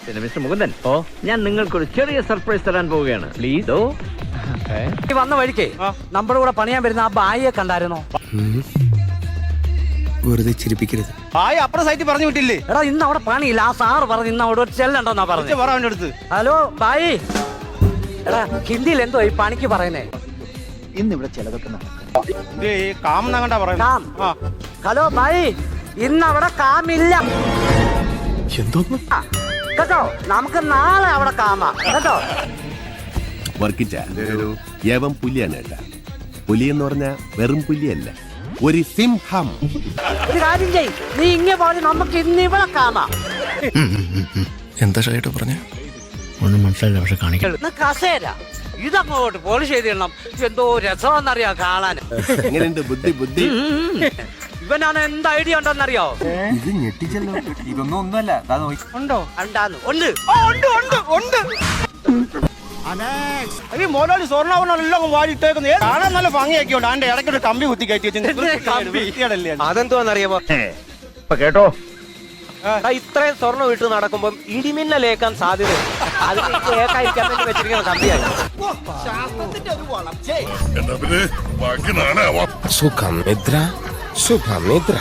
പിന്നെ മിസ്റ്റർ മുകുന്ദൻ, ഞാൻ നിങ്ങൾക്കൊരു ചെറിയ സർപ്രൈസ് തരാൻ പോവുകയാണ്. പ്ലീസ്. വന്ന വഴിക്കേ നമ്മുടെ കൂടെ പണിയാൻ വരുന്ന ആ ബായിയെ കണ്ടായിരുന്നോ? വെറുതെ ചിരിപ്പിക്കരുത്. അപ്പുറം സൈറ്റ് പറഞ്ഞു വിട്ടില്ലേ? എടാ ഇന്ന് അവിടെ പണിയില്ല. ആ സാറ് പറഞ്ഞു ഇന്ന് അവിടെ ചെല്ലണ്ടെന്നാ പറഞ്ഞു. ഹലോ ബായി, എടാ ഹിന്ദിയിൽ എന്തോ ഈ പണിക്ക് പറയുന്നേ? ഇന്നിവിടെ ചിലതൊക്കെ കാം. ഹലോ ബായി, ഇന്ന് അവിടെ കാമില്ല എന്തോന്നു കേട്ടോ. നമുക്ക് നാളെ അവിടെ കാമാ കേട്ടോ. വർക്കിച്ച യവൻ പുലിയാണ് കേട്ടാ. പുലി എന്ന് പറഞ്ഞ വെറും പുലിയല്ല, ഒരു സിംഹം. ഒരു കാര്യം ചെയ്, നീ ഇങ്ങനെ പോലെ നമുക്ക് ഇന്ന് ഇവിടെ കാമാ. എന്താ ഷായിട്ട് പറഞ്ഞ ഒന്നും മനസ്സിലായില്ല, പക്ഷെ കാണിക്കണം. കസേര ഇതങ്ങോട്ട് പോളിഷ് ചെയ്തിടണം. എന്തോ രസമെന്നറിയാം കാണാൻ. എങ്ങനെയുണ്ട് ബുദ്ധി ബുദ്ധി? ഇവനാണ് എന്ത് ഐഡിയ ഉണ്ടെന്നറിയോ? ഇത് ഞെട്ടിച്ചല്ലോ. ഇതൊന്നും ഒന്നുമല്ല. ഉണ്ടോ? ഉണ്ടാന്ന് ഉണ്ട്. ഈ മോലാളി സ്വർണ്ണാവണെല്ലാം വാടിയിട്ടേക്കുന്നത് കാണാൻ നല്ല ഭംഗിയൊക്കെയുണ്ട്. അതിന്റെ ഇടയ്ക്കൊരു കമ്പി കുത്തി കയറ്റി. അതെന്തോന്നറിയാമോ? ഇപ്പൊ കേട്ടോ, ഇത്രയും സ്വർണ്ണം ഇട്ട് നടക്കുമ്പം ഇടിമിന്നലേക്കാൻ സാധ്യത. അതിന് കേൾക്കാതിരിക്കാൻ വേണ്ടി വെച്ചിരിക്കുന്ന കമ്പിയാണ്. സുഖം നിദ്ര, ശുഭം നിദ്ര.